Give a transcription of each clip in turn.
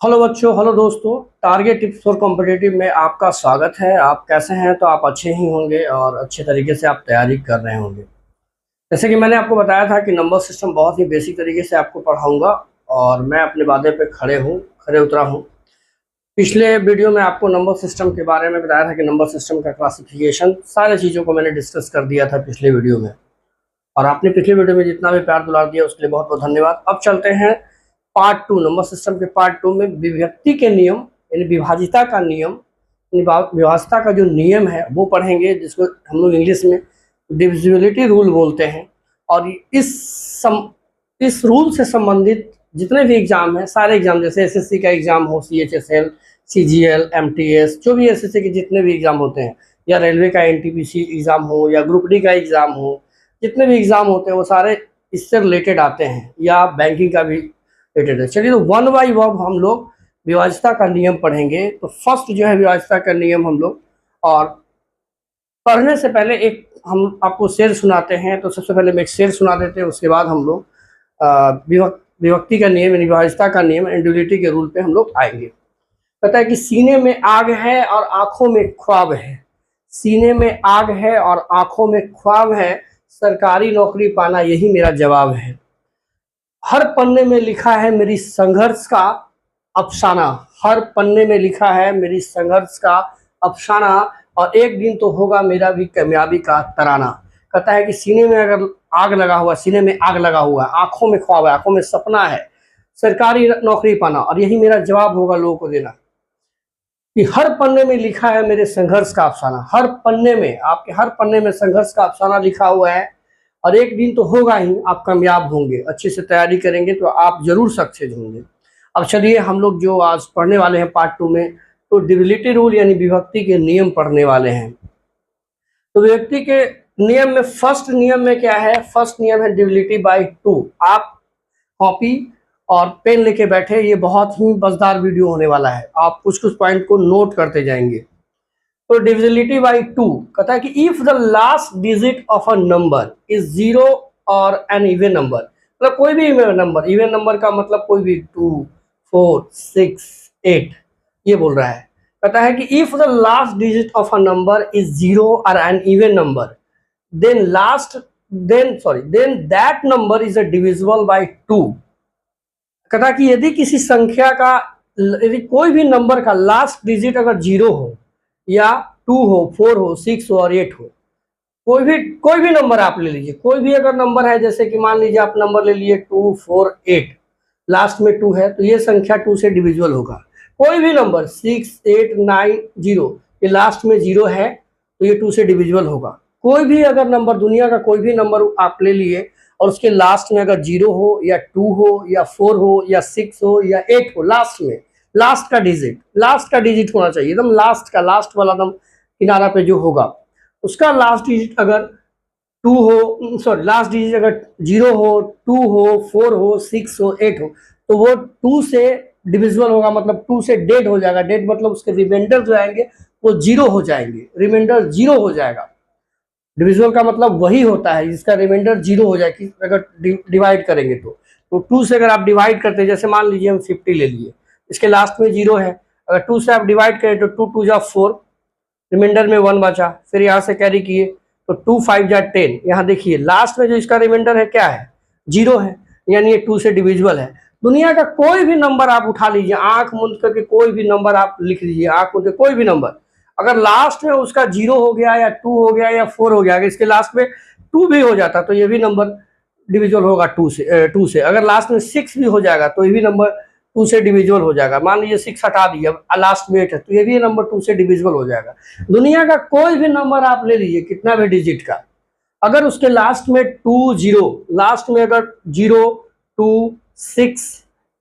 Hello बच्चों, hello दोस्तों। Target tips for competitive में आपका स्वागत है। आप कैसे हैं? तो आप अच्छे ही होंगे और अच्छे तरीके से आप तैयारी कर रहे होंगे। जैसे कि मैंने आपको बताया था कि नंबर सिस्टम बहुत ही बेसिक तरीके से आपको पढ़ाऊंगा और मैं अपने वादे पे खड़े उतरा हूँ। पिछले वीडियो में आपको नंबर सिस्टम के बारे में बताया था कि नंबर सिस्टम का क्लासिफिकेशन सारी चीज़ों को मैंने डिस्कस कर दिया था पिछले वीडियो में। और आपने पिछले वीडियो में जितना भी प्यार दुलार दिया उसके लिए बहुत बहुत धन्यवाद। अब चलते हैं पार्ट टू, नंबर सिस्टम के पार्ट टू में विभक्ति के नियम यानी विभाजिता का नियम, विभाजिता का जो नियम है वो पढ़ेंगे, जिसको हम लोग इंग्लिश में डिविजिबिलिटी रूल बोलते हैं। और इस रूल से संबंधित जितने भी एग्जाम हैं, सारे एग्जाम, जैसे एसएससी का एग्जाम हो, सीएचएसएल, सीजीएल, एमटीएस, जो भी एसएससी के जितने भी एग्जाम होते हैं, या रेलवे का एनटीपीसी एग्जाम हो या ग्रुप डी का एग्जाम हो, जितने भी एग्जाम होते हैं वो सारे इससे रिलेटेड आते हैं, या बैंकिंग का भी रिलेटेड है। चलिए, तो वन बाई वन हम लोग विभाजिता का नियम पढ़ेंगे। तो फर्स्ट जो है विभाजिता का नियम हम लोग, और पढ़ने से पहले एक हम आपको शेर सुनाते हैं। तो सबसे पहले मैं एक शेर सुना देते हैं, उसके बाद हम लोग विभक्ति का नियम यानी विभाजिता का नियम इंडिविजुअलिटी के रूल पे हम लोग आएंगे। कहता है कि सीने में आग है और आंखों में ख्वाब है, सीने में आग है और आंखों में ख्वाब है, सरकारी नौकरी पाना यही मेरा जवाब है। हर पन्ने में लिखा है मेरी संघर्ष का अफसाना, हर पन्ने में लिखा है मेरी संघर्ष का अफसाना, और एक दिन तो होगा मेरा भी कामयाबी का तराना। कहता है कि सीने में अगर आग लगा हुआ, सीने में आग लगा हुआ है, आंखों में ख्वाब है, आंखों में सपना है, सरकारी नौकरी पाना, और यही मेरा जवाब होगा लोगों को देना। कि हर पन्ने में लिखा है मेरे संघर्ष का अफसाना, हर पन्ने में, आपके हर पन्ने में संघर्ष का अफसाना लिखा हुआ है, और एक दिन तो होगा ही आप कामयाब होंगे, अच्छे से तैयारी करेंगे तो आप जरूर सक्सेस होंगे। अब चलिए, हम लोग जो आज पढ़ने वाले हैं पार्ट टू में, तो डिविजिबिलिटी रूल यानी विभक्ति के नियम पढ़ने वाले हैं। तो विभक्ति के नियम में फर्स्ट नियम में क्या है? फर्स्ट नियम है डिविजिबिलिटी बाय टू। आप कॉपी और पेन लेके बैठे, ये बहुत ही मजेदार वीडियो होने वाला है, आप कुछ कुछ पॉइंट को नोट करते जाएंगे। तो डिविजिबिलिटी बाय टू कहता है कि if the last digit of a number is zero और एन इवन नंबर, मतलब कोई भी इवन नंबर, इवन नंबर का मतलब कोई भी 2, 4, 6, 8, ये बोल रहा है। कहता है कि if the last digit of a number is zero और an even number, then that number is a divisible by two. कहता कि यदि किसी संख्या का, यदि कोई भी नंबर का लास्ट डिजिट अगर जीरो हो या 2 हो, 4 हो, 6 हो और 8 हो, कोई भी नंबर आप ले लीजिए, कोई भी अगर नंबर है, जैसे कि मान लीजिए आप नंबर ले लिए 2, 4, 8, लास्ट में 2 है, तो ये संख्या 2 से डिविजिबल होगा। कोई भी नंबर 6, 8, 9, 0, ये लास्ट में 0 है तो ये 2 से डिविजिबल होगा। कोई भी अगर नंबर, दुनिया का कोई भी नंबर आप ले लिए और उसके लास्ट में अगर 0 हो या 2 हो या 4 हो या 6 हो या 8 हो, लास्ट में, लास्ट का डिजिट होना चाहिए, एकदम लास्ट का, लास्ट वाला एकदम किनारा पे जो होगा, उसका लास्ट डिजिट अगर 2 हो, सॉरी, लास्ट डिजिट अगर 0 हो, 2 हो, 4 हो, 6 हो, 8 हो, तो वो 2 से डिविजिबल होगा, मतलब 2 से डेड हो जाएगा। डेड मतलब उसके रिमाइंडर जो आएंगे वो 0 हो जाएंगे, रिमाइंडर 0 हो जाएगा। डिविजिबल का मतलब वही होता है जिसका रिमाइंडर 0 हो जाए, कि अगर डिवाइड करेंगे तो 2 से अगर आप डिवाइड करते हैं, जैसे मान लीजिए हम 50 ले लिए, इसके लास्ट में 0 है, अगर 2 से आप डिवाइड करें तो 2 2 जा 4, रिमाइंडर में 1 बचा, फिर यहाँ से कैरी किए तो 2 5 जा 10, यहाँ देखिए लास्ट में जो इसका रिमाइंडर है क्या है? 0 है, यानी ये 2 से डिविजिबल है। दुनिया का कोई भी नंबर आप उठा लीजिए, आंख मूंद करके कोई भी नंबर आप लिख लीजिए, आंख मूंद के कोई भी नंबर, अगर लास्ट में उसका 0 हो गया या 2 हो गया या 4 हो गया, अगर इसके लास्ट में 2 भी हो जाता तो ये भी नंबर डिविजिबल होगा 2 से। अगर लास्ट में 6 भी हो जाएगा तो ये भी नंबर 2 से डिविजिबल हो जाएगा। मान लीजिए 6 हटा दिया, लास्ट में 8 है, तो ये भी नंबर 2 से डिविजिबल हो जाएगा। दुनिया का कोई भी नंबर आप ले लीजिए, कितना भी डिजिट का, अगर उसके लास्ट में 2 0, लास्ट में अगर 0 2 6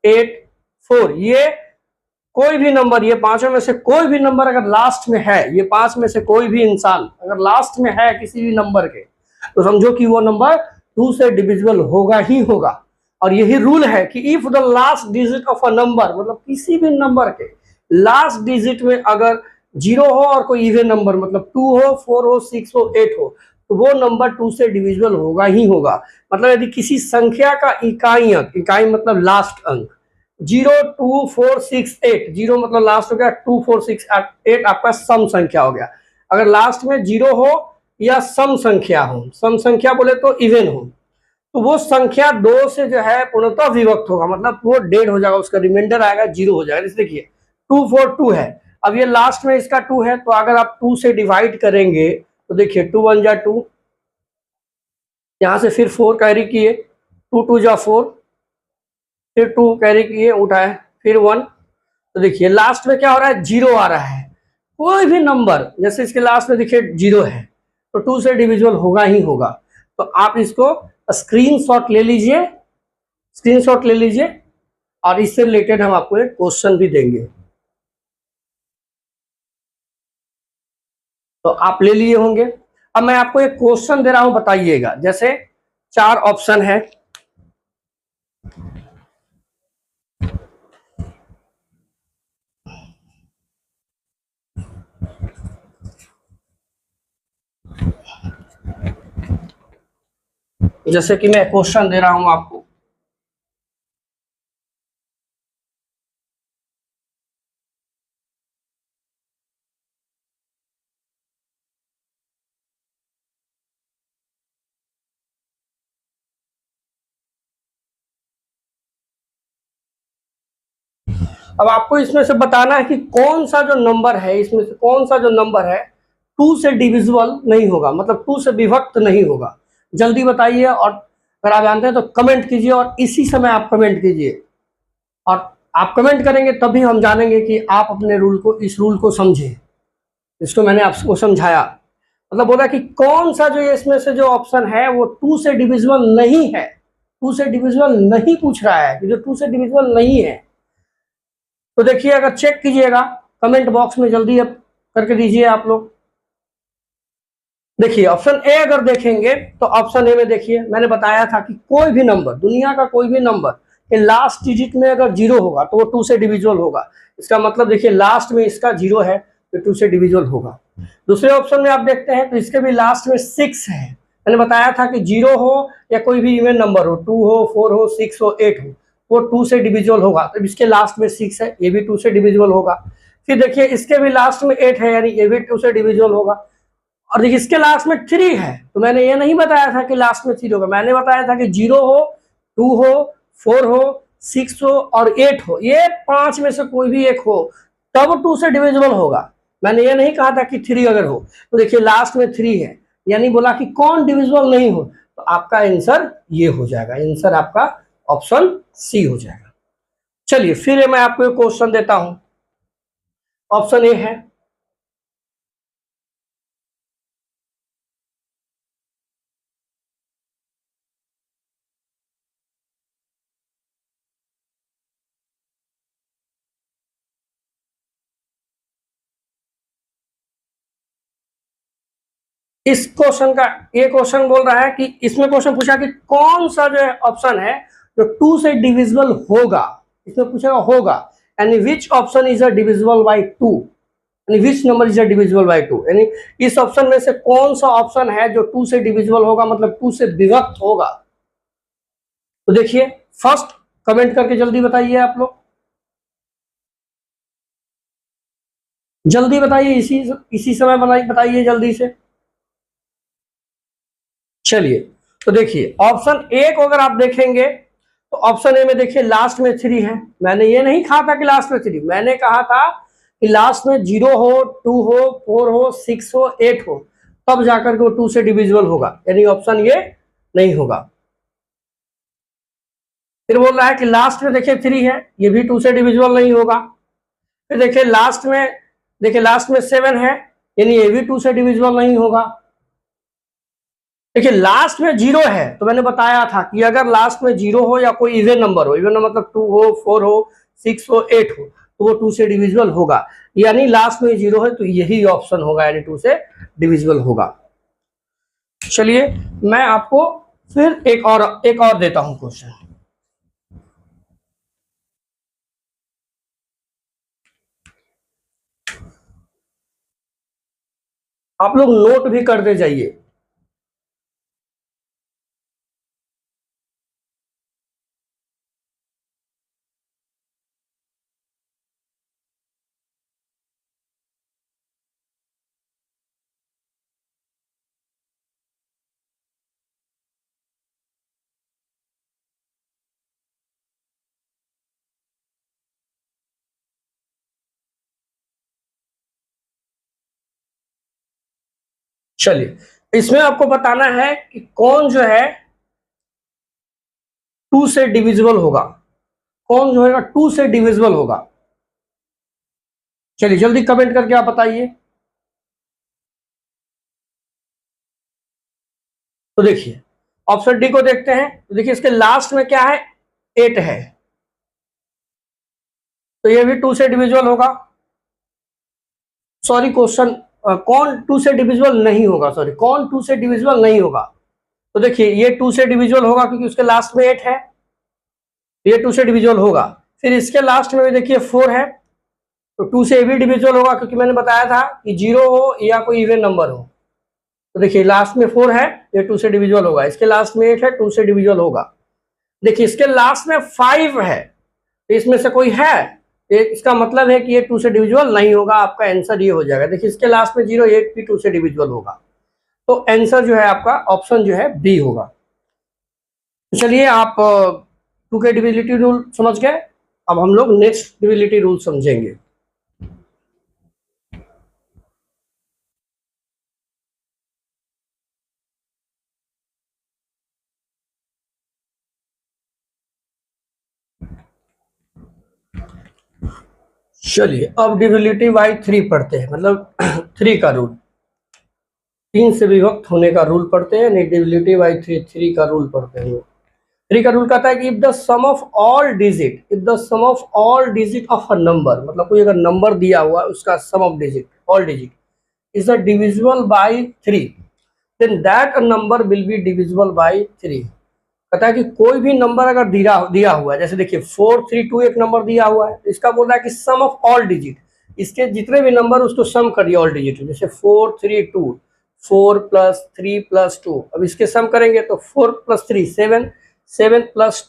8 4, ये कोई भी नंबर, ये पांचों में से कोई भी नंबर अगर लास्ट में है, ये 5 में से कोई भी इंसान अगर लास्ट में है किसी भी नंबर के, तो समझो कि वो नंबर 2 से डिविजिबल होगा ही होगा। और यही रूल है कि if the last digit of a number, मतलब किसी भी नंबर के लास्ट डिजिट में अगर 0 हो और कोई इवन नंबर, मतलब 2 हो, 4 हो, 6 हो, 8 हो, तो वो नंबर 2 से डिविजिबल होगा ही होगा। मतलब यदि किसी संख्या का इकाई अंक, इकाई मतलब लास्ट अंक, 02468, जीरो मतलब लास्ट हो गया, 2468 आपका सम संख्या हो गया। अगर लास्ट में जीरो हो या सम संख्या हो, सम संख्या बोले तो इवन हो, तो वो संख्या दो से जो है पूर्णतः विभक्त होगा, मतलब वो डेड हो जाएगा, उसका रिमाइंडर आएगा जीरो हो जाएगा। जैसे देखिए 242 है, अब ये लास्ट में इसका 2 है, तो अगर आप 2 से डिवाइड करेंगे तो देखिए 2 1 जा 2, यहां से फिर 4 कैरी किए, 2 2 जा 4, फिर 2 कैरी किए उठाए, फिर 1, तो देखिए लास्ट में क्या हो रहा है, जीरो आ रहा है। कोई भी नंबर जैसे इसके लास्ट में देखिए जीरो है तो 2 से डिविजिबल होगा ही होगा। तो आप इसको स्क्रीनशॉट ले लीजिए, स्क्रीनशॉट ले लीजिए, और इससे रिलेटेड हम आपको एक क्वेश्चन भी देंगे। तो आप ले लिए होंगे। अब मैं आपको एक क्वेश्चन दे रहा हूं, बताइएगा। जैसे 4 ऑप्शन है, जैसे कि मैं क्वेश्चन दे रहा हूं आपको, अब आपको इसमें से बताना है कि कौन सा जो नंबर है, इसमें से कौन सा जो नंबर है 2 से डिविजिबल नहीं होगा, मतलब 2 से विभक्त नहीं होगा। जल्दी बताइए, और अगर आप जानते हैं तो कमेंट कीजिए, और इसी समय आप कमेंट कीजिए, और आप कमेंट करेंगे तभी हम जानेंगे कि आप अपने रूल को, इस रूल को समझे, इसको मैंने आपको समझाया। मतलब बोला कि कौन सा जो इसमें से जो ऑप्शन है वो 2 से डिविजिबल नहीं है, 2 से डिविजिबल नहीं पूछ रहा है, कि जो 2 से डिविजिबल नहीं है। तो देखिए, अगर चेक कीजिएगा कमेंट बॉक्स में, जल्दी अब करके दीजिए आप लोग। देखिए ऑप्शन ए अगर देखेंगे तो ऑप्शन ए में देखिए, मैंने बताया था कि कोई भी नंबर, दुनिया का कोई भी नंबर के लास्ट डिजिट में अगर जीरो होगा तो वो 2 से डिविजिबल होगा। इसका मतलब देखिए लास्ट में इसका जीरो है तो 2 से डिविजिबल होगा। दूसरे ऑप्शन में आप देखते हैं तो इसके भी लास्ट में 6 है। मैंने बताया था कि जीरो हो या कोई भी इवन नंबर हो, 2 हो, 4 हो, 6 हो, 8 हो, वो 2 से डिविजिबल होगा। तो इसके लास्ट में 6 है, ये भी 2 से डिविजिबल होगा। फिर देखिए इसके भी लास्ट में 8 है, यानी ये भी 2 से डिविजिबल होगा। और देखिए इसके लास्ट में 3 है, तो मैंने ये नहीं बताया था कि लास्ट में 3 होगा, मैंने बताया था कि 0 हो, 2 हो, 4 हो, 6 हो और 8 हो, ये 5 में से कोई भी एक हो तब 2 से डिविजिबल होगा। मैंने ये नहीं कहा था कि 3 अगर हो। तो देखिए लास्ट में 3 है, यानी बोला कि कौन डिविजिबल नहीं हो, तो आपका आंसर ये हो जाएगा, आंसर आपका ऑप्शन सी हो जाएगा। चलिए फिर मैं आपको एक क्वेश्चन देता हूं। ऑप्शन ए है, इस क्वेश्चन का, ये क्वेश्चन बोल रहा है कि इसमें क्वेश्चन पूछा कि कौन सा जो है ऑप्शन है जो 2 से डिविजिबल होगा, इसमें पूछेगा होगा, यानी which option is a divisible bye 2, यानी which number is a divisible bye 2, यानी इस ऑप्शन में से कौन सा ऑप्शन है जो 2 से डिविजिबल होगा, मतलब 2 से विभक्त होगा। तो देखिए फर्स्ट कमेंट करके जल्दी बताइए आप लोग, जल्दी बताइए, इसी समय बताइए जल्दी से। चलिए तो देखिए ऑप्शन ए को अगर आप देखेंगे तो ऑप्शन ए में देखिए लास्ट में 3 है। मैंने ये नहीं कहा था कि लास्ट में 3, मैंने कहा था कि लास्ट में 0 हो, 2 हो, 4 हो, 6 हो, 8 हो, तब जाकर के वो 2 से डिविजिबल होगा, यानी ऑप्शन ये नहीं होगा। फिर बोल रहा है कि लास्ट में देखिए 3 है, ये भी 2 से डिविजिबल नहीं होगा। फिर देखिए लास्ट में, देखिए लास्ट में 7 है, यानी ये भी 2 से डिविजिबल नहीं होगा। देखिए लास्ट में 0 है, तो मैंने बताया था कि अगर लास्ट में 0 हो या कोई इवन नंबर हो, इवन नंबर मतलब 2 हो, 4 हो, 6 हो, 8 हो, तो वो 2 से डिविजिबल होगा, यानी लास्ट में 0 है तो यही ऑप्शन होगा, यानी 2 से डिविजिबल होगा। चलिए मैं आपको फिर एक और देता हूं क्वेश्चन। आप लोग नोट भी करते जाइए। चलिए, इसमें आपको बताना है कि कौन जो है 2 से डिविजिबल होगा, कौन जो है 2 से डिविजिबल होगा। चलिए जल्दी कमेंट करके आप बताइए। तो देखिए ऑप्शन डी को देखते हैं। तो देखिए इसके लास्ट में क्या है, 8 है, तो ये भी 2 से डिविजिबल होगा। सॉरी क्वेश्चन, कौन 2 से डिविजिबल नहीं होगा, सॉरी कौन 2 से डिविजिबल नहीं होगा। तो देखिए ये 2 से डिविजिबल होगा क्योंकि उसके लास्ट में 8 है, ये 2 से डिविजिबल होगा। फिर इसके लास्ट में भी देखिए 4 है, तो 2 से भी डिविजिबल होगा क्योंकि मैंने बताया था कि 0 हो या कोई इवन नंबर हो। तो देखिए लास्ट में 4 है, ये 2 से डिविजिबल होगा। इसके लास्ट में 8 है, 2 से डिविजिबल होगा। देखिए इसके लास्ट में 5 है, तो इसमें से कोई है, इसका मतलब है कि ये 2 से डिविजिबल नहीं होगा। आपका आंसर ये हो जाएगा। देखिए इसके लास्ट में 0, 8 भी 2 से डिविजिबल होगा। तो आंसर जो है आपका ऑप्शन जो है बी होगा। तो चलिए आप 2 के डिविजिबिलिटी रूल समझ गए। अब हम लोग नेक्स्ट डिविजिबिलिटी रूल समझेंगे। चलिए अब डिविजिबिलिटी बाई 3 पढ़ते हैं, मतलब 3 का रूल, 3 से विभक्त होने का रूल पढ़ते हैं। डिविजिबिलिटी बाई 3 का रूल पढ़ते हैं। 3 का रूल कहता है कि if the sum of all digit, if the sum of all digit of a number, मतलब कोई अगर नंबर दिया हुआ है उसका sum of digit, all digit is divisible by 3, then that a number will be divisible by 3। कहता है कि कोई भी नंबर अगर दिया हुआ है, जैसे देखिए 432 एक नंबर दिया हुआ है, तो इसका बोल रहा है कि सम ऑफ ऑल डिजिट, इसके जितने भी नंबर उसको सम करिए ऑल डिजिट। जैसे 432, 4 + 3 + 2, अब इसके सम करेंगे तो 4 + 3 7, 7 +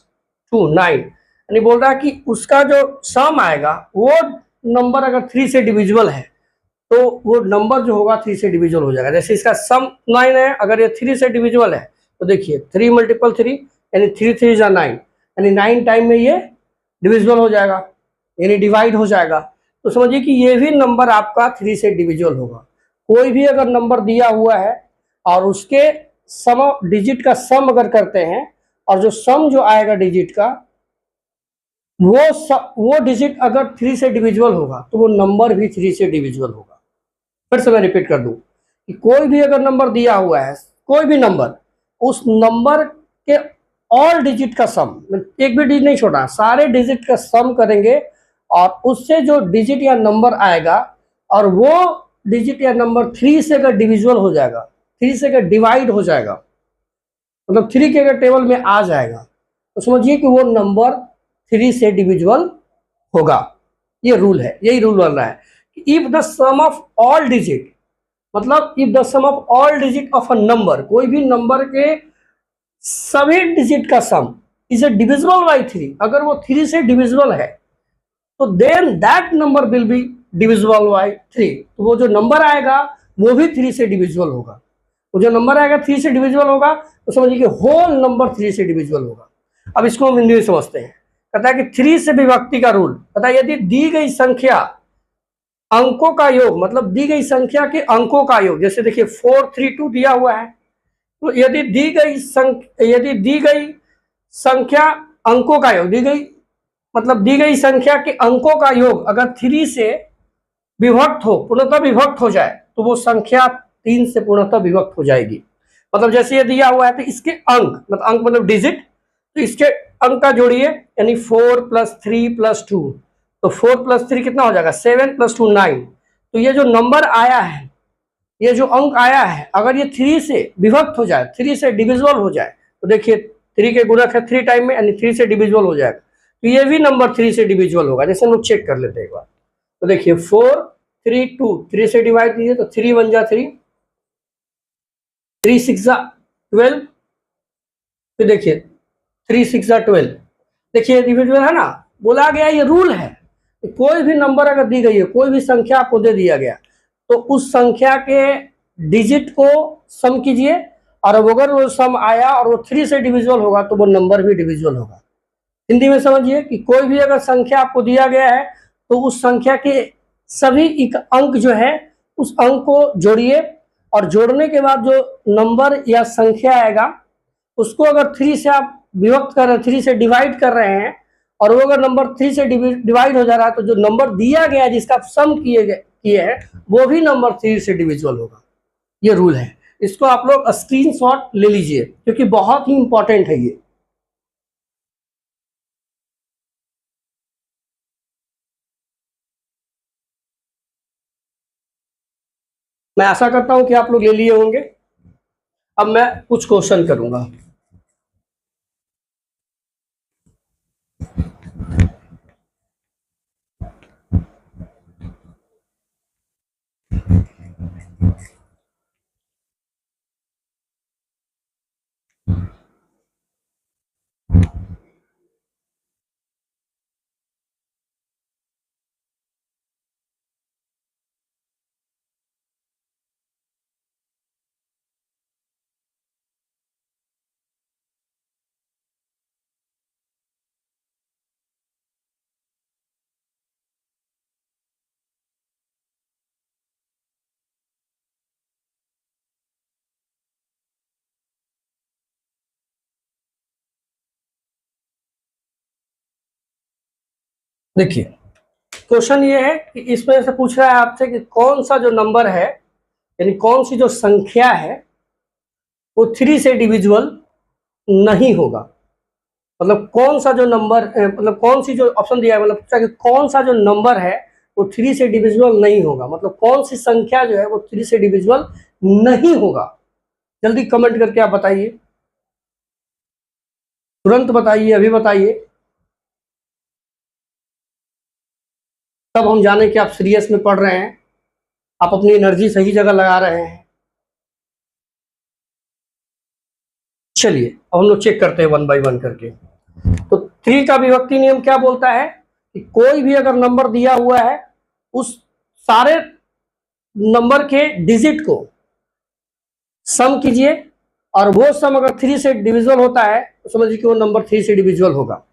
2 9, यानी बोल रहा है कि उसका जो सम आएगा वो नंबर अगर 3 से डिविजिबल है तो वो नंबर जो होगा 3 से डिविजिबल हो जाएगा। जैसे इसका सम 9 है, अगर ये 3 से डिविजिबल है तो देखिए 3 × 3 यानी 3 3 = 9, यानी 9 टाइम में ये डिविजिबल हो जाएगा, यानी डिवाइड हो जाएगा। तो समझिए कि ये भी नंबर आपका 3 से डिविजिबल होगा। कोई भी अगर नंबर दिया हुआ है और उसके सम डिजिट का सम अगर करते हैं, और जो सम जो आएगा डिजिट का वो डिजिट अगर 3 से डिविजिबल होगा तो वो नंबर भी 3 से डिविजिबल होगा। फिर से मैं रिपीट कर दूं कि कोई भी अगर नंबर दिया हुआ है, कोई भी नंबर, उस नंबर के ऑल डिजिट का सम, एक भी डिजिट नहीं छोड़ा, सारे डिजिट का सम करेंगे और उससे जो डिजिट या नंबर आएगा और वो डिजिट या नंबर 3 से अगर डिविजिबल हो जाएगा, 3 से अगर डिवाइड हो जाएगा, मतलब 3 के अगर टेबल में आ जाएगा, तो समझिए कि वो नंबर 3 से डिविजिबल होगा। ये रूल है, यही रूल बन रहा है कि if the sum of all digit, मतलब if the sum of all digit of a number, कोई भी नंबर के सभी डिजिट का सम इज डिविजिबल बाई 3, अगर वो 3 से डिविजिबल है तो then that number will be divisible by 3। तो वो जो नंबर आएगा वो भी 3 से डिविजिबल होगा। वो जो नंबर आएगा 3 से डिविजिबल होगा तो समझिए कि होल नंबर 3 से डिविजिबल होगा। अब इसको हम हिंदी में समझते हैं। कहता है कि 3 से विभक्ति का रूल, कहता है यदि दी गई संख्या अंकों का योग, मतलब दी गई संख्या के अंकों का योग, जैसे देखिए 432 दिया हुआ है, तो यदि दी गई संख्या अंकों का योग, दी गई मतलब दी गई संख्या के अंकों का योग अगर 3 से विभक्त हो, पूर्णतः विभक्त हो जाए, तो वो संख्या 3 से पूर्णतः विभक्त हो जाएगी। मतलब जैसे ये दिया हुआ है तो इसके अंक, मतलब अंक मतलब डिजिट, तो इसके अंक का जोड़िए, यानी 4 + 3 + 2, तो 4 + 3 कितना हो जाएगा, 7 + 2 9। तो ये जो नंबर आया है, ये जो अंक आया है, अगर ये 3 से विभक्त हो जाए, 3 से डिविजिबल हो जाए, तो देखिए 3 के गुणक है 3 टाइम में, यानी 3 से डिविजिबल हो जाएगा। तो ये भी नंबर 3 से डिविजिबल होगा। जैसे हम लोग चेक कर लेते हैं एक बार। तो देखिए 4 3 2, 3 से डिवाइड कीजिए तो 3 × 1 = 3, 3 × 6 = 12, फिर देखिए 3 × 6 = 12। देखिए डिविजिबल है ना, बोला गया ये रूल है। कोई भी नंबर अगर दी गई है, कोई भी संख्या आपको दे दिया गया, तो उस संख्या के डिजिट को सम कीजिए, और अगर वो सम आया और वो 3 से डिविजिबल होगा तो वो नंबर भी डिविजिबल होगा। हिंदी में समझिए कि कोई भी अगर संख्या आपको दिया गया है तो उस संख्या के सभी अंक जो है उस अंक को जोड़िए, और जोड़ने के बाद जो नंबर या संख्या आएगा उसको अगर 3 से आप विभक्त कर रहे हैं, 3 से डिवाइड कर रहे हैं, और वो अगर नंबर 3 से डिवाइड हो जा रहा है तो जो नंबर दिया गया है जिसका आप सम किए हैं वो भी नंबर 3 से डिविजिबल होगा। ये रूल है, इसको आप लोग स्क्रीनशॉट ले लीजिए क्योंकि बहुत ही इंपॉर्टेंट है ये। मैं आशा करता हूं कि आप लोग ले लिए होंगे। अब मैं कुछ क्वेश्चन करूंगा। देखिए क्वेश्चन ये है कि इसमें से पूछ रहा है आपसे कि कौन सा जो नंबर है यानी कौन सी जो संख्या है वो 3 से डिविजिबल नहीं होगा। मतलब कौन सा जो नंबर मतलब कौन सी जो ऑप्शन दिया है, मतलब पूछा कि कौन सा जो नंबर है वो 3 से डिविजिबल नहीं होगा, मतलब कौन सी संख्या जो है वो 3 से डिविजिबल नहीं होगा। जल्दी कमेंट करके आप बताइए, तुरंत बताइए, अभी बताइए, तब हम जाने कि आप सीरियस में पढ़ रहे हैं, आप अपनी एनर्जी सही जगह लगा रहे हैं। चलिए अब हम लोग चेक करते हैं 1 बाय 1 करके। तो 3 का विभक्ति नियम क्या बोलता है कि कोई भी अगर नंबर दिया हुआ है उस सारे नंबर के डिजिट को सम कीजिए, और वो सम अगर 3 से डिविजिबल होता है तो समझिए कि वो नंबर 3 से डिविजिबल होगा।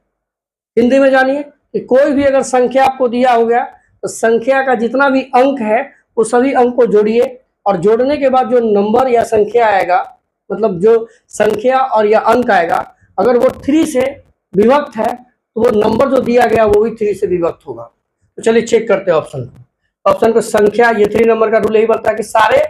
हिंदी में जानिए कि कोई भी अगर संख्या आपको दिया हो गया तो संख्या का जितना भी अंक है वो सभी अंक को जोड़िए, और जोड़ने के बाद जो नंबर या संख्या आएगा, मतलब जो संख्या और या अंक आएगा, अगर वो 3 से विभक्त है तो वो नंबर जो दिया गया वो भी 3 से विभक्त होगा। तो चलिए चेक करते हैं ऑप्शन को। ऑप्शन को संख्या, ये 3 नंबर का रूल यही बोलता है कि सारे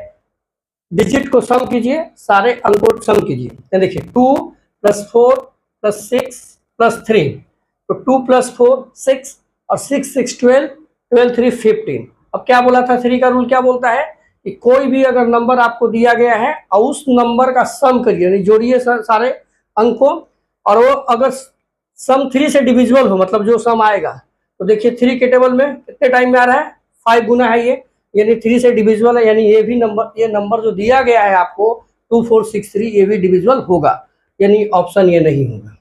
डिजिट को सम कीजिए, सारे अंक को सम कीजिए। देखिए 2 + 4 + 6 + 3, तो 2 + 4 6 और 6 6 12, 12 3 15। अब क्या बोला था, 3 का रूल क्या बोलता है कि कोई भी अगर नंबर आपको दिया गया है और उस नंबर का सम करिए, यानी जोड़िए सारे अंकों, और वो अगर सम 3 से डिविजिबल हो, मतलब जो सम आएगा, तो देखिए 3 के टेबल में कितने टाइम में आ रहा है, 5 गुना है ये, यानी 3 से डिविजिबल है, यानी ये भी नंबर, ये नंबर जो दिया गया है आपको 2463, ये भी डिविजिबल होगा, यानी ऑप्शन ये नहीं होगा।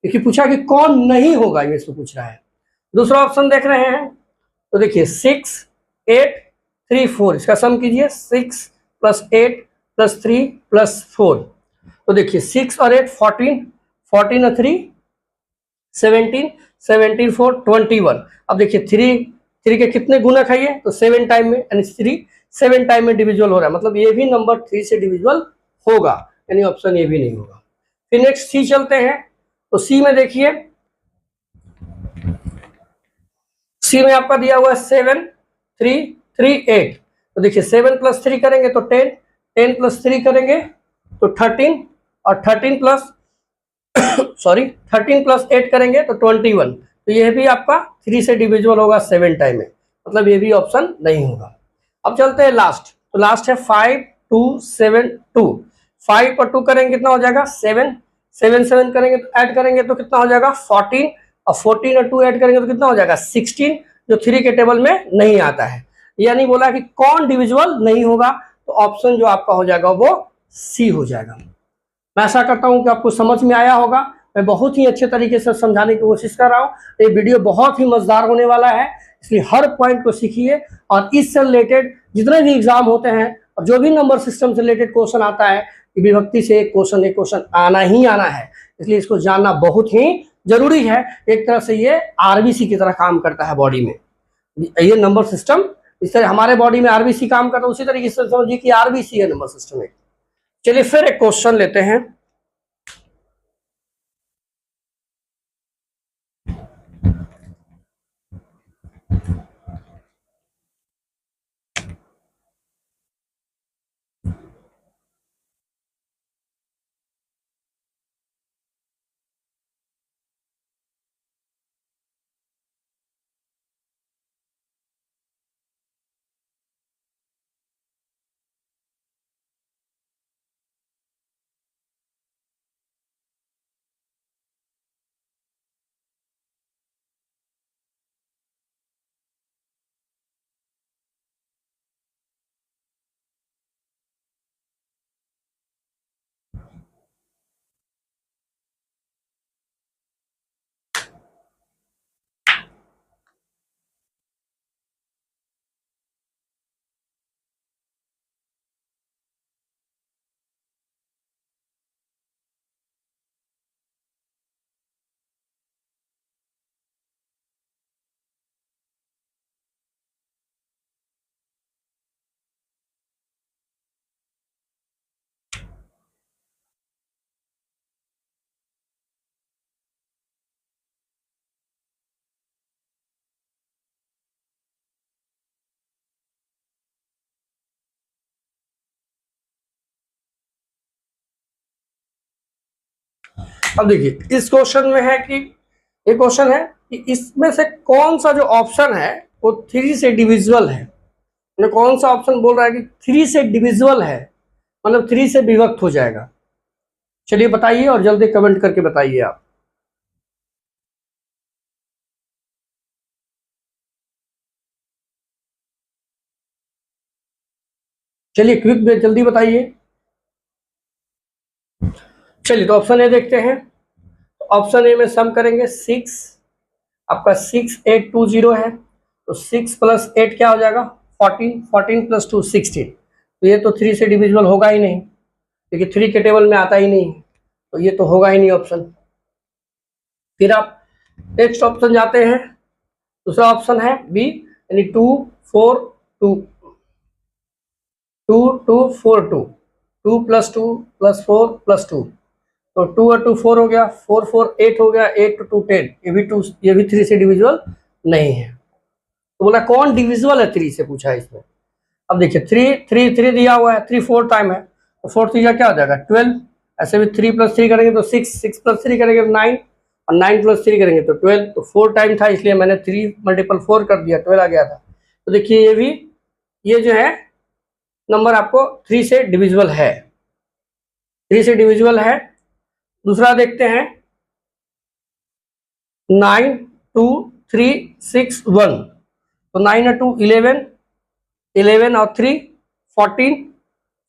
देखिए पूछा कि कौन नहीं होगा, ये इसको पूछ रहा है। दूसरा ऑप्शन देख रहे हैं, तो देखिए 6 8 3 4, इसका सम कीजिए, 6 + 8 + 3 + 4, तो देखिए 6 और 8 14, 14 और 3 17, 17 4 21। अब देखिए 3 के कितने गुणक है ये, तो 7 टाइम में, यानी 3 7 टाइम में डिविजिबल हो रहा है, मतलब ये भी नंबर 3 से डिविजिबल होगा, यानी ऑप्शन ये भी नहीं होगा। फिर नेक्स्ट सी चलते हैं, तो सी में देखिए, सी में आपका दिया हुआ है 7 3 3 8, तो देखिए 7 + 3 करेंगे तो 10, 10 + 3 करेंगे तो 13, और 13 + 8 करेंगे तो 21, तो यह भी आपका 3 से डिविजिबल होगा 7 टाइम में, मतलब ये भी ऑप्शन नहीं होगा। अब चलते हैं लास्ट, तो लास्ट है 5 2 7 2, 5 और 2 करेंगे कितना हो जाएगा 7, 7 7 करेंगे तो ऐड करेंगे तो कितना हो जाएगा 14, और 14 और 2 ऐड करेंगे तो कितना हो जाएगा 16, जो 3 के टेबल में नहीं आता है। यानी बोला कि कौन डिविजिबल नहीं होगा, तो ऑप्शन जो आपका हो जाएगा वो सी हो जाएगा। मैं आशा करता हूं कि आपको समझ में आया होगा। मैं बहुत ही अच्छे तरीके से समझाने की कोशिश कर रहा हूँ। ये वीडियो बहुत ही मजेदार होने वाला है, इसलिए हर पॉइंट को सीखिए, और इससे रिलेटेड जितने भी एग्जाम होते हैं और जो भी नंबर सिस्टम से रिलेटेड क्वेश्चन आता है, विभक्ति से एक क्वेश्चन आना ही आना है, इसलिए इसको जानना बहुत ही जरूरी है। एक तरह से ये आरबीसी की तरह काम करता है बॉडी में, ये नंबर सिस्टम इस तरह हमारे बॉडी में आरबीसी काम करता है, उसी तरीके से समझिए कि आरबीसी है नंबर सिस्टम एक। चलिए फिर एक क्वेश्चन लेते हैं। अब देखिए इस क्वेश्चन में है कि ये क्वेश्चन है कि इसमें से कौन सा जो ऑप्शन है वो 3 से डिविजिबल है। कौन सा ऑप्शन बोल रहा है कि 3 से डिविजिबल है, मतलब 3 से विभक्त हो जाएगा। चलिए बताइए और जल्दी कमेंट करके बताइए आप। चलिए क्विक में जल्दी बताइए। चलिए तो ऑप्शन ए देखते हैं। ऑप्शन ए में सम करेंगे 6, आपका 6820 है, तो 6 + 8 क्या हो जाएगा 14, 14 + 2 16। तो ये तो 3 से डिविजिबल होगा ही नहीं, क्योंकि 3 के टेबल में आता ही नहीं, तो ये तो होगा ही नहीं ऑप्शन। फिर आप नेक्स्ट ऑप्शन जाते हैं, दूसरा ऑप्शन है बी, यानी 2 4 2 2 2 4 2 2 + 2 + 4 + 2, तो 2 और 2 4 हो गया, 4 4 8 हो गया, 8 to 2 10, ये भी 3 से डिविजिबल नहीं है। तो बोला कौन डिविजिबल है 3 से, पूछा है इसमें। अब देखिए 3 दिया हुआ है, 3 4 टाइम है, तो 4 3 क्या हो जाएगा 12। ऐसे भी 3 + 3 करेंगे तो 6, 6 + 3 करेंगे तो 9, और 9 + 3 करेंगे तो 12। तो 4 टाइम था, इसलिए मैंने 3 × 4 कर दिया, 12 आ गया था। तो देखिए ये भी, ये जो है नंबर आपको 3 से डिविजिबल है, 3 से डिविजिबल है। दूसरा देखते हैं 9 2 3 6 1, तो 9 और 2 11, 11 और 3 14,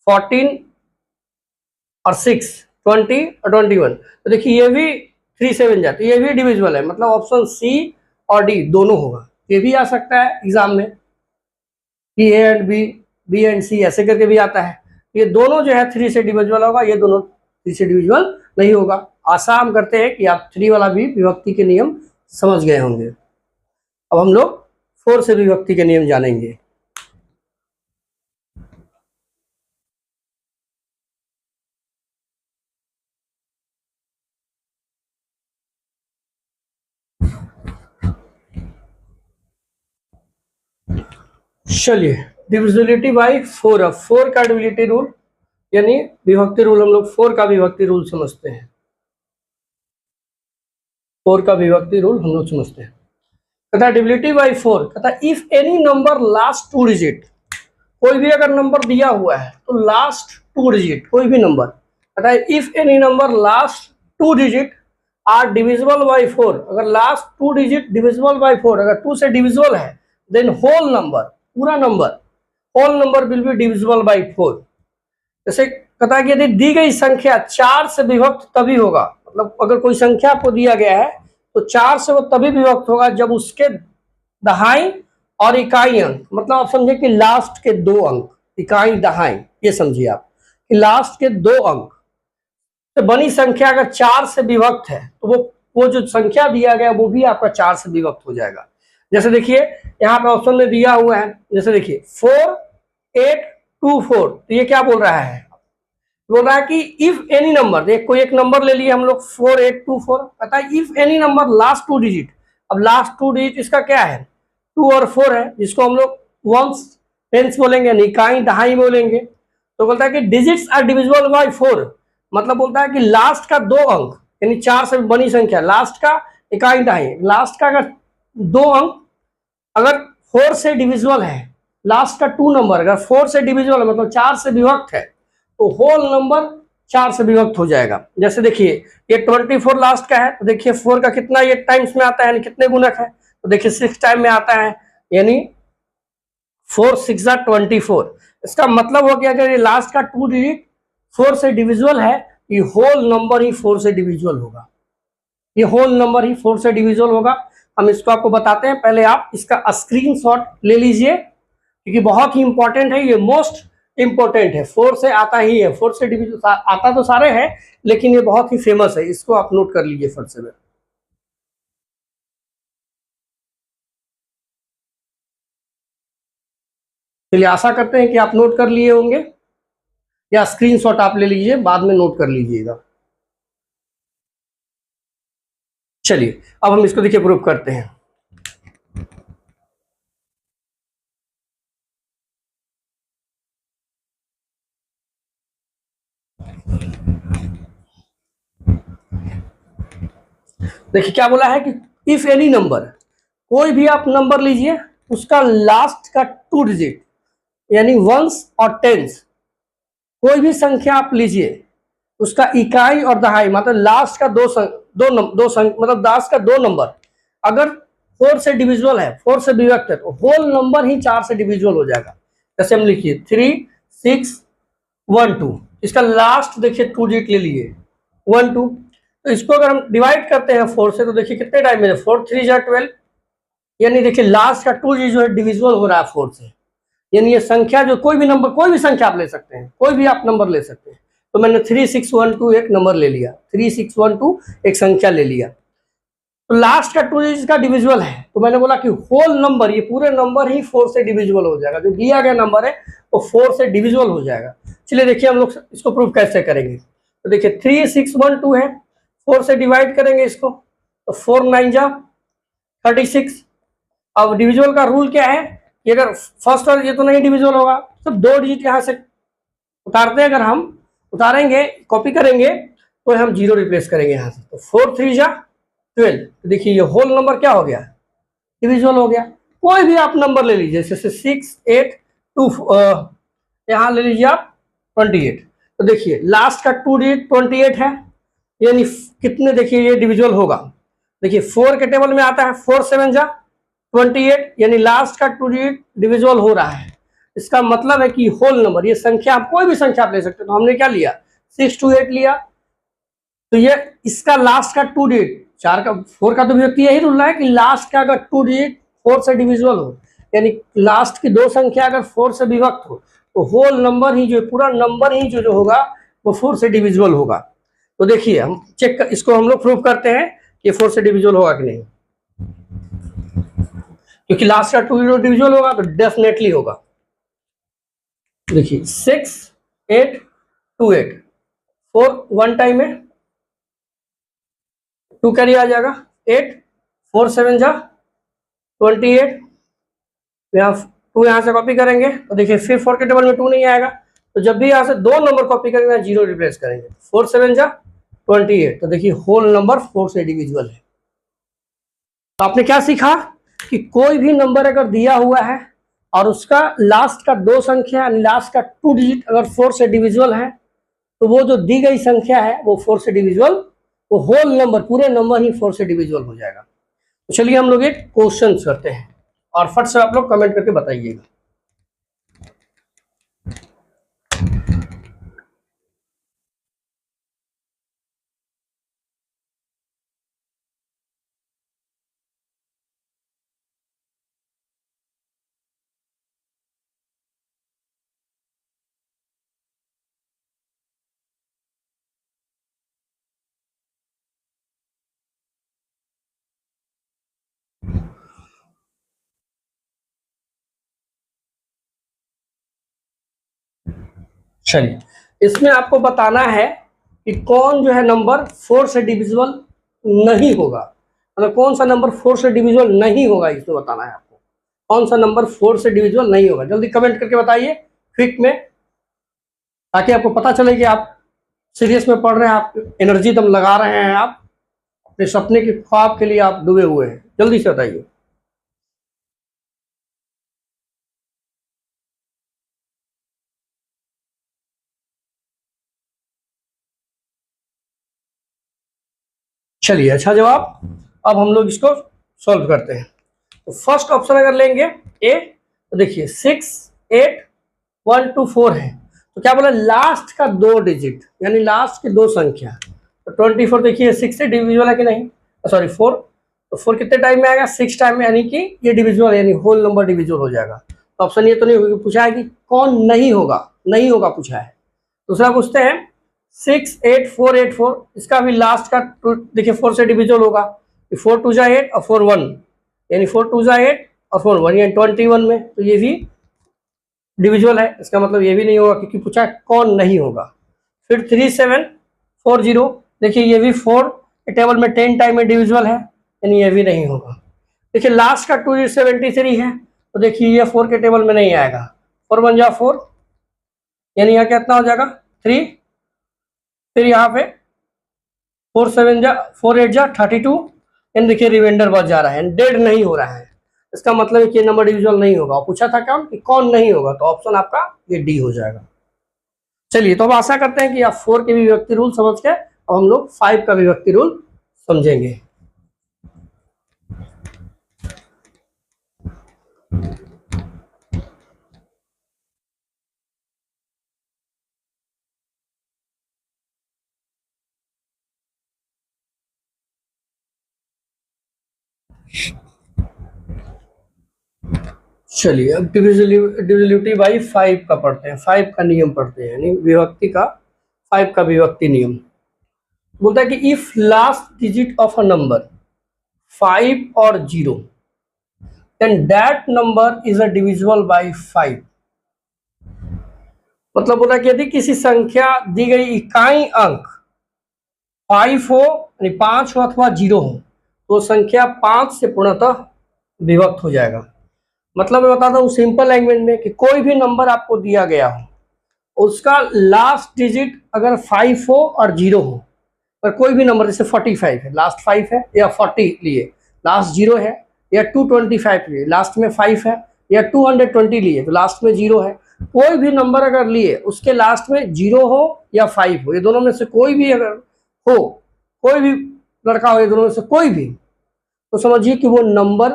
14 और 6 20 और 21। तो देखिए ये भी 3 से बन जाती है, ये भी डिविजिबल है, मतलब ऑप्शन सी और डी दोनों होगा। ये भी आ सकता है एग्जाम में कि A and B, B and C ऐसे करके भी आता है। ये दोनों जो है 3 से डिविजिबल होगा, ये दोनों 3 से डिविजिबल नहीं होगा। आशा हम करते हैं कि आप 3 वाला भी विभक्ति के नियम समझ गए होंगे। अब हम लोग 4 से विभक्ति के नियम जानेंगे। चलिए डिविजिबिलिटी बाय 4, अब 4 का डिविजिबिलिटी रूल, यानी विभक्ति रूल, हम लोग 4 का विभक्ति रूल समझते हैं। 4 का विभक्ति रूल हम लोग समझते हैं। कहता डिविजिबिलिटी बाय 4, कहता if any number last 2 digit, कोई भी अगर नंबर दिया हुआ है तो लास्ट 2 डिजिट कोई भी नंबर, कहता है if any number last 2 digit are divisible by 4, अगर लास्ट 2 डिजिट डिविजिबल बाय 4, अगर 2 से डिविजिबल है, देन होल नंबर, पूरा number, whole number will be divisible by 4। जैसे कहता है कि यदि दी गई संख्या 4 से विभक्त तभी होगा, मतलब अगर कोई संख्या आपको दिया गया है तो 4 से वो तभी विभक्त होगा जब उसके दहाई और इकाई अंक, मतलब आप समझे कि लास्ट के 2 अंक, इकाई दहाई, ये समझिए आप कि लास्ट के 2 अंक तो बनी संख्या अगर 4 से विभक्त है तो वो जो संख्या दिया गया वो भी आपका 4 से विभक्त हो जाएगा। जैसे देखिए यहाँ पे ऑप्शन में दिया हुआ है, जैसे देखिए 4824, तो ये क्या बोल रहा है, बोल रहा है कि इफ एनी नंबर, देख कोई एक नंबर ले लिए हम लोग 4824, पता है if any number last 2 digit, अब लास्ट 2 डिजिट इसका क्या है 2 और 4 है, जिसको हम लोग वंस टेंस बोलेंगे, यानी इकाई दहाई बोलेंगे। तो बोलता है कि डिजिट्स आर डिविजिबल बाय 4, मतलब बोलता है कि लास्ट का 2 अंक, यानी 4 से बनी संख्या, लास्ट का इकाई दहाई, लास्ट का अगर 2 अंक अगर 4 से डिविजिबल है, लास्ट का 2 नंबर अगर 4 से डिविजिबल है, मतलब 4 से विभक्त है, तो होल नंबर 4 से विभक्त हो जाएगा। जैसे देखिए ये 24 लास्ट का है, तो देखिए 4 का कितना ये टाइम्स में आता है, यानी कितने गुणक है, तो देखिए 6 टाइम में आता है, यानी 4 6 24। इसका मतलब हो गया कि लास्ट का 2 डिजिट 4 से डिविजिबल है, ये होल नंबर ही 4 से डिविजिबल होगा, ये होल नंबर ही 4 से डिविजिबल होगा। हम इसको आपको बताते हैं, पहले आप इसका स्क्रीनशॉट ले लीजिए, क्योंकि बहुत ही इंपॉर्टेंट है, ये मोस्ट इंपॉर्टेंट है, 4 से आता ही है, 4 से डिविजन आता तो सारे हैं, लेकिन ये बहुत ही फेमस है, इसको आप नोट कर लीजिए फट से। चलिए आशा करते हैं कि आप नोट कर लिए होंगे, या स्क्रीनशॉट आप ले लीजिए, बाद में नोट कर लीजिएगा। चलिए अब हम इसको देखिए प्रूव करते हैं। देखिए क्या बोला है कि इफ एनी नंबर, कोई भी आप नंबर लीजिए, उसका लास्ट का 2 डिजिट यानी वंस और टेंस, कोई भी संख्या आप लीजिए, उसका इकाई और दहाई, मतलब लास्ट का मतलब लास्ट का 2 नंबर अगर 4 से डिविजिबल है, 4 से विभक्त है, तो होल नंबर ही 4 से डिविजिबल हो जाएगा। जैसे हम लिखिए 3612, इसका लास्ट देखिए 2 डिजिट ले लिए 12, तो इसको अगर हम डिवाइड करते हैं 4 से, तो देखिए कितने टाइम में 4 3 जा 12, यानी देखिए लास्ट का 2 डिजिट जो है डिविजिबल हो रहा है 4 से, यानी ये संख्या जो कोई भी नंबर, कोई भी संख्या आप ले सकते हैं, कोई भी आप नंबर ले सकते हैं। तो मैंने 3612 एक नंबर ले लिया, 3612 एक संख्या ले लिया, तो लास्ट का 2 डिजिट का डिविजिबल है, तो मैंने बोला कि होल नंबर, ये पूरे नंबर ही 4 से डिविजिबल हो जाएगा, जो दिया गया नंबर है वो 4 से डिविजिबल हो जाएगा। चलिए देखिए हम लोग इसको प्रूव कैसे करेंगे। तो देखिए 3612 है, 4 से डिवाइड करेंगे इसको, तो 4 9 जा 36। अब डिविजिबल का रूल क्या है कि अगर फर्स्ट और ये तो नहीं डिविजिबल होगा, तो 2 डिजिट यहाँ से उतारते हैं, अगर हम उतारेंगे कॉपी करेंगे तो हम 0 रिप्लेस करेंगे यहाँ से, तो 4 3 जा 12, तो देखिए ये होल नंबर क्या हो गया, डिविजिबल हो गया। कोई भी आप नंबर ले लीजिए, जैसे 6 8 2, यहाँ ले लीजिए आप 28, तो देखिए लास्ट का 2 डिजिट 28 है, यानी कितने, देखिए ये डिविजिबल होगा, देखिए 4 के टेबल में आता है, 4 7 जा 28, यानी लास्ट का 2 डिजिट डिविजिबल हो रहा है। इसका मतलब है कि होल नंबर, ये संख्या आप कोई भी संख्या आप ले सकते हैं, तो हमने क्या लिया 6 2 8 लिया, तो ये इसका लास्ट का 2 डिजिट, 4 का 4 का तो व्यक्ति यही रूल है कि लास्ट का अगर 2 डिजिट 4 से डिविजिबल हो, यानी लास्ट की 2 संख्या अगर 4 से विभक्त हो, तो होल नंबर ही जो पूरा नंबर ही जो होगा वो 4 से डिविजिबल होगा। तो देखिए हम चेक इसको हम लोग प्रूव करते हैं कि 4 से डिविजिबल होगा कि नहीं, क्योंकि लास्ट का 2 डिविजिबल होगा तो डेफिनेटली होगा। देखिए 6 8 2 8, 4 1 टाइम में 2 कैरी आ जाएगा, 8 4 7 जा 28, यहाँ 2 यहाँ से कॉपी करेंगे, तो देखिए फिर 4 के टेबल में 2 नहीं आएगा, तो जब भी यहाँ से 2 नंबर कॉपी करेंगे 0 रिप्लेस करेंगे, 4 7 जा 28, तो देखिए होल नंबर 4 से डिविजिबल है। तो आपने क्या सीखा कि कोई भी नंबर अगर दिया हुआ है और उसका लास्ट का 2 संख्या, लास्ट का 2 डिजिट अगर 4 से डिविजिबल है, तो वो जो दी गई संख्या है वो 4 से डिविजिबल, वो होल नंबर पूरे नंबर ही 4 से डिविजिबल हो जाएगा। तो चलिए हम लोग एक क्वेश्चन करते हैं और फट से आप लोग कमेंट करके बताइएगा। चलिए, इसमें आपको बताना है कि कौन जो है नंबर 4 से डिविजिबल नहीं होगा, मतलब कौन सा नंबर 4 से डिविजिबल नहीं होगा, इसमें बताना है आपको कौन सा नंबर 4 से डिविजिबल नहीं होगा। जल्दी कमेंट करके बताइए क्विक में, ताकि आपको पता चले कि आप सीरियस में पढ़ रहे हैं, आप एनर्जी दम लगा रहे हैं, आप अपने सपने के ख्वाब के लिए आप डूबे हुए हैं। जल्दी से बताइए। चलिए, अच्छा जवाब। अब हम लोग इसको सॉल्व करते हैं। तो फर्स्ट ऑप्शन अगर लेंगे ए, तो देखिए 6, 8, 1 2 4 है, तो क्या बोला, लास्ट का 2 डिजिट यानी लास्ट की 2 संख्या। तो 24 देखिए 6 से डिविजिबल है कि नहीं, सॉरी 4, तो 4 कितने टाइम में आएगा, 6 टाइम में, यानी कि ये डिविजिबल यानी होल नंबर डिविजिबल हो जाएगा। तो ऑप्शन ये तो नहीं होगा, पूछा है कि कौन नहीं होगा, नहीं होगा पूछा है। दूसरा पूछते हैं 6 8 4 8 4, इसका भी लास्ट का देखिए 4 से डिविजिबल होगा, 4 2 जा 8 और 4 1, यानी 4 2 जा 8 और 4 1 यानी 21 में, तो ये भी डिविजुअल है। इसका मतलब ये भी नहीं होगा क्योंकि पूछा कौन नहीं होगा। फिर 3 7 4 0, देखिए ये भी 4 के टेबल में 10 टाइम में डिविजुअल है, यानी ये भी नहीं होगा। देखिए लास्ट का 2 73 है, तो देखिए ये 4 के टेबल में नहीं आएगा, 4 1 जा 4, यानी यहाँ कितना हो जाएगा 3, फिर यहाँ पे 4 7 जा 4 8 जा 32, यानी देखिए रिमाइंडर बच जा रहा है, डेड नहीं हो रहा है। इसका मतलब है कि ये नंबर डिविजिबल नहीं होगा। पूछा था क्या कि कौन नहीं होगा, तो ऑप्शन आपका ये डी हो जाएगा। चलिए, तो अब आशा करते हैं कि आप 4 के भी विभक्ति रूल समझ के अब हम लोग 5 का विभक्ति रूल समझेंगे। चलिए, अब डिविजिबिलिटी बाई 5 का पढ़ते हैं, 5 का नियम पढ़ते हैं, यानी विभक्ति का 5 का विभक्ति नियम बोलता है कि if last digit of a number 5 और 0 then that number is a divisible by 5। मतलब बोला कि यदि किसी संख्या दी गई इकाई अंक 5 हो, यानी 5 हो अथवा 0 हो, तो संख्या 5 से पूर्णतः विभक्त हो जाएगा। मतलब मैं बताता हूँ सिंपल लैंग्वेज में कि कोई भी नंबर आपको दिया गया हो, उसका लास्ट डिजिट अगर 5 हो और 0 हो, पर कोई भी नंबर जैसे 45 है, लास्ट 5 है, या 40 लिए लास्ट 0 है, या 225 लिए लास्ट में 5 है, या 220 लिए तो लास्ट में 0 है, कोई भी नंबर अगर लिए उसके लास्ट में 0 हो या 5 हो, ये दोनों में से कोई भी अगर हो, कोई भी लड़का हो, ये दोनों में से कोई भी, तो समझिए कि वो नंबर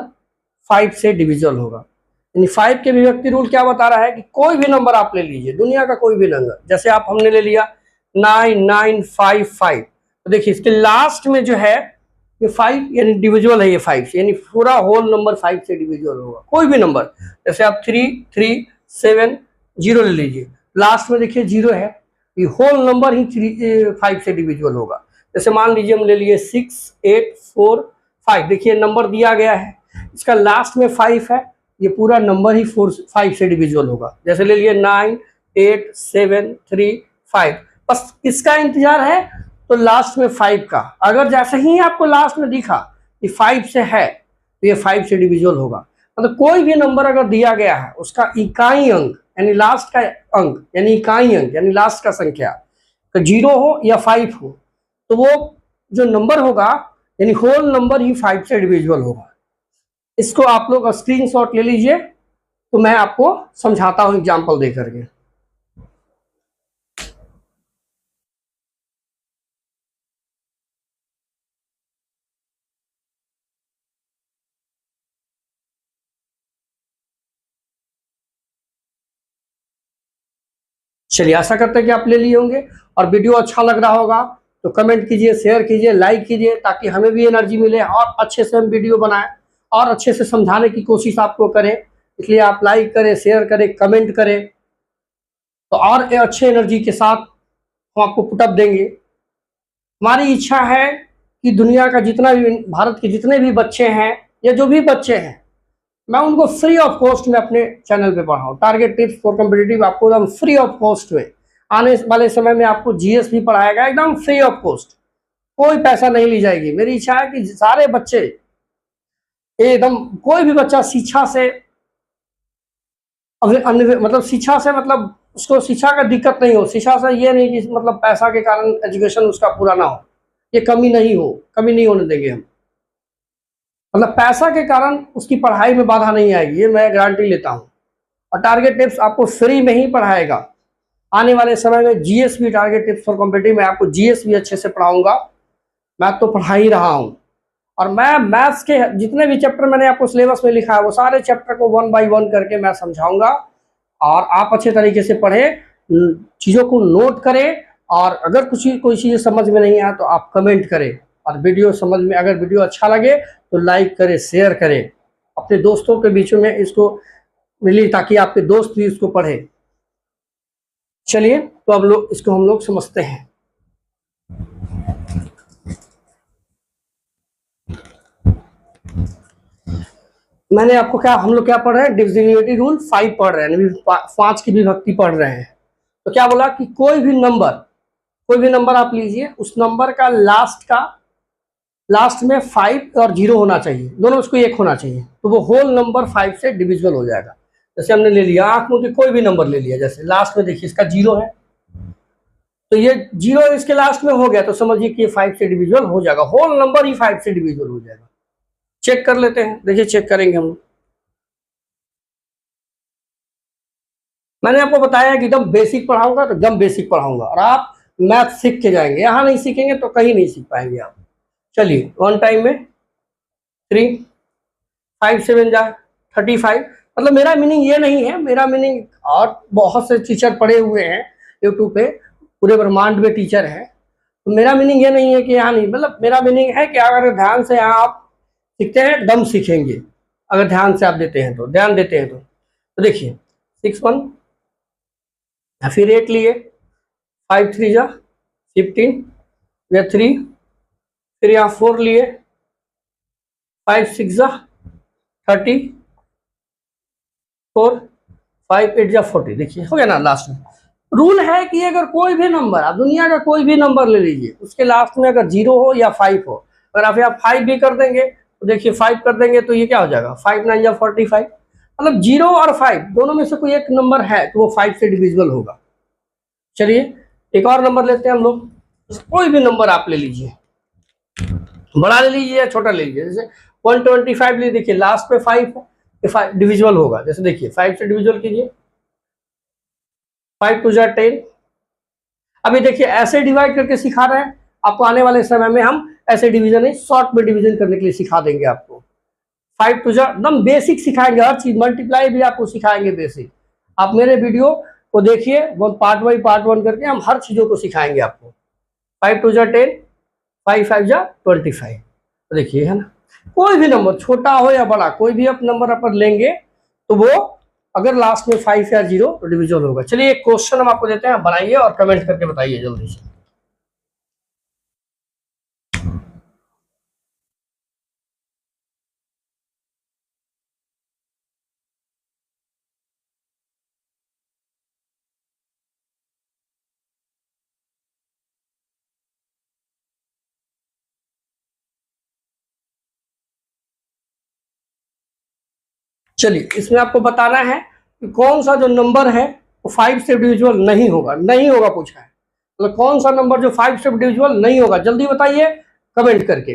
5 से डिविजिबल होगा। यानी 5 के विभक्ति रूल क्या बता रहा है कि कोई भी नंबर आप ले लीजिए, दुनिया का कोई भी नंबर, जैसे आप हमने ले लिया 9955, तो देखिए इसके लास्ट में जो है ये 5 यानी डिविजिबल है, ये 5 से, यानी पूरा होल नंबर 5 से डिविजिबल होगा। कोई भी नंबर जैसे आप 3370 ले लीजिए, लास्ट में देखिए 0 है, ये होल नंबर ही 5 से डिविजिबल होगा। जैसे मान लीजिए हम ले लिए 6845, देखिए नंबर दिया गया है, इसका लास्ट में 5 है, ये पूरा नंबर ही 5 से डिविजिबल होगा। जैसे ले लिए 98735, बस किसका इंतजार है, तो लास्ट में 5 का। अगर जैसे ही आपको लास्ट में दिखा कि 5 से है, तो ये 5 से डिविजिबल होगा। मतलब कोई भी नंबर अगर दिया गया है, उसका इकाई अंक यानी लास्ट का अंक यानी इकाई अंक यानी लास्ट का संख्या तो 0 हो या 5 हो, तो वो जो नंबर होगा यानी होल नंबर ही 5 से डिविजिबल होगा। इसको आप लोग स्क्रीनशॉट ले लीजिए, तो मैं आपको समझाता हूं एग्जांपल दे करके। चलिए, आशा करते हैं कि आप ले लिए होंगे, और वीडियो अच्छा लग रहा होगा तो कमेंट कीजिए, शेयर कीजिए, लाइक कीजिए, ताकि हमें भी एनर्जी मिले और अच्छे से हम वीडियो बनाएं और अच्छे से समझाने की कोशिश आपको करें। इसलिए आप लाइक करें, शेयर करें, कमेंट करें, तो और अच्छे एनर्जी के साथ हम आपको पुटअप देंगे। हमारी इच्छा है कि दुनिया का जितना भी, भारत के जितने भी बच्चे हैं या जो भी बच्चे हैं, मैं उनको फ्री ऑफ कॉस्ट में अपने चैनल पे पढ़ाऊँ। टारगेट टिप्स फॉर कॉम्पिटिटिव आपको एकदम फ्री ऑफ कॉस्ट में आने वाले समय में आपको जीएस भी पढ़ाएगा एकदम फ्री ऑफ कॉस्ट, कोई पैसा नहीं ली जाएगी। मेरी इच्छा है कि सारे बच्चे एकदम, कोई भी बच्चा शिक्षा से मतलब शिक्षा से मतलब उसको शिक्षा का दिक्कत नहीं हो, शिक्षा से ये नहीं कि मतलब पैसा के कारण एजुकेशन उसका पूरा ना हो, ये कमी नहीं हो, कमी नहीं होने देंगे हम। मतलब पैसा के कारण उसकी पढ़ाई में बाधा नहीं आएगी, ये मैं गारंटी लेता हूँ। और टारगेट टिप्स आपको फ्री में ही पढ़ाएगा। आने वाले समय में जीएस भी, टारगेट टिप्स फॉर कॉम्पिटिटिव में आपको जीएस भी अच्छे से पढ़ाऊंगा। मैं तो पढ़ा ही रहा हूँ। और मैं मैथ्स के जितने भी चैप्टर मैंने आपको सिलेबस में लिखा है वो सारे चैप्टर को 1 बाय 1 करके मैं समझाऊंगा। और आप अच्छे तरीके से पढ़ें, चीज़ों को नोट करें। और अगर कोई चीज़ समझ में नहीं आए तो आप कमेंट करें। और वीडियो समझ में, अगर वीडियो अच्छा लगे तो लाइक करें, शेयर करें, अपने दोस्तों के बीच में इसको मिली ताकि आपके दोस्त भी इसको पढ़े। चलिए तो अब लोग इसको हम लोग समझते हैं। मैंने आपको क्या, हम लोग क्या पढ़ रहे हैं, डिविजिबिलिटी रूल 5 पढ़ रहे हैं, 5 की विभक्ति पढ़ रहे हैं। तो क्या बोला कि कोई भी नंबर आप लीजिए, उस नंबर का लास्ट में 5 और 0 होना चाहिए, दोनों उसको 1 होना चाहिए, तो वो होल नंबर 5 से डिविजिबल हो जाएगा। जैसे हमने ले लिया आंख मुंह के कोई भी नंबर ले लिया, जैसे लास्ट में देखिए इसका 0 है, तो ये 0 इसके लास्ट में हो गया तो समझिए कि ये 5 से डिविजिबल हो जाएगा, होल नंबर ही 5 से डिविजिबल हो जाएगा। चेक कर लेते हैं, देखिए चेक करेंगे हम। मैंने आपको बताया कि एकदम बेसिक पढ़ाऊंगा तो एकदम बेसिक पढ़ाऊंगा, और आप मैथ सीख के जाएंगे। यहाँ नहीं सीखेंगे तो कहीं नहीं सीख पाएंगे आप। चलिए 1 टाइम में 3, 5 7 जा 35। मतलब मेरा मीनिंग ये नहीं है, मेरा मीनिंग, और बहुत से टीचर पढ़े हुए हैं यूट्यूब पे, पूरे ब्रह्मांड में टीचर है, तो मेरा मीनिंग ये नहीं है कि यहाँ नहीं, मतलब मेरा मीनिंग है कि अगर ध्यान से यहाँ आप सीखते हैं दम सीखेंगे, अगर ध्यान से आप देते हैं तो, ध्यान देते हैं तो देखिए 6 1, फिर 8 लिए, 5 3 जा 15, या 3, फिर यहाँ 4 लिए, 5 6 जा 30, 4 5 8 जा 40। देखिए हो गया ना। लास्ट में रूल है कि अगर कोई भी नंबर, आप दुनिया का कोई भी नंबर ले लीजिए, उसके लास्ट में अगर 0 हो या 5 हो, अगर आप यहाँ 5 भी कर देंगे तो देखिए 5 कर देंगे तो ये क्या हो जाएगा, 5 9 जा 45। मतलब 0 और 5 दोनों में से कोई एक नंबर है तो वो 5 से डिविजिबल होगा। चलिए एक और नंबर लेते हैं हम लोग, कोई भी नंबर आप ले लीजिए, बड़ा ले लीजिए या छोटा ले लीजिए। जैसे 125 ले, देखिए लास्ट में 5 है, डिविजिबल होगा। जैसे देखिए 5 से डिविजिबल कीजिए, 5 2 जा 10। अभी देखिए ऐसे डिवाइड करके सिखा रहे हैं आपको, आने वाले समय में हम ऐसे डिवीजन नहीं, शॉर्ट में डिवीजन करने के लिए सिखा देंगे आपको। 5 2 जा एकदम बेसिक सिखाएंगे, हर चीज, मल्टीप्लाई भी आपको सिखाएंगे बेसिक। आप मेरे वीडियो को देखिए, पार्ट बाई पार्ट 1 करके हम हर चीजों को सिखाएंगे आपको। 5 2 जा 10, 5 5 जा 25। तो देखिए है ना, कोई भी नंबर छोटा हो या बड़ा, कोई भी आप नंबर अपन लेंगे तो वो अगर लास्ट में 5 या 0 तो डिविजिबल होगा। चलिए एक क्वेश्चन हम आपको देते हैं, बनाइए और कमेंट करके बताइए जल्दी से। चलिए इसमें आपको बताना है कि कौन सा जो नंबर है वो 5 से डिविजिबल नहीं होगा, नहीं होगा पूछा है, मतलब कौन सा नंबर जो 5 से डिविजिबल नहीं होगा, जल्दी बताइए कमेंट करके,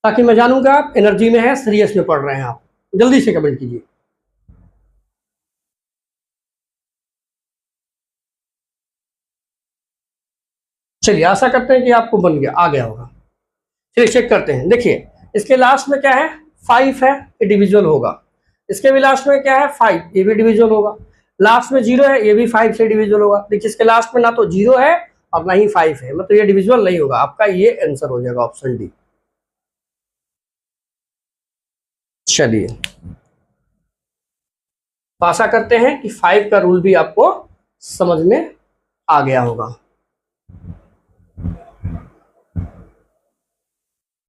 ताकि मैं जानूंगा आप एनर्जी में है, सीरियस में पढ़ रहे हैं आप। जल्दी से कमेंट कीजिए। चलिए आशा करते हैं कि आपको बन गया, आ गया होगा। चलिए चेक करते हैं। देखिए इसके लास्ट में क्या है, 5 है, ये डिविजिबल होगा। इसके भी लास्ट में क्या है, 5, ये भी डिविजिबल होगा। लास्ट में 0 है, ये भी 5 से डिविजिबल होगा। देखिए इसके लास्ट में ना तो 0 है और ना ही 5 है, मतलब ये डिविजिबल नहीं होगा। आपका ये आंसर हो जाएगा ऑप्शन डी। चलिए आशा करते हैं कि 5 का रूल भी आपको समझ में आ गया होगा।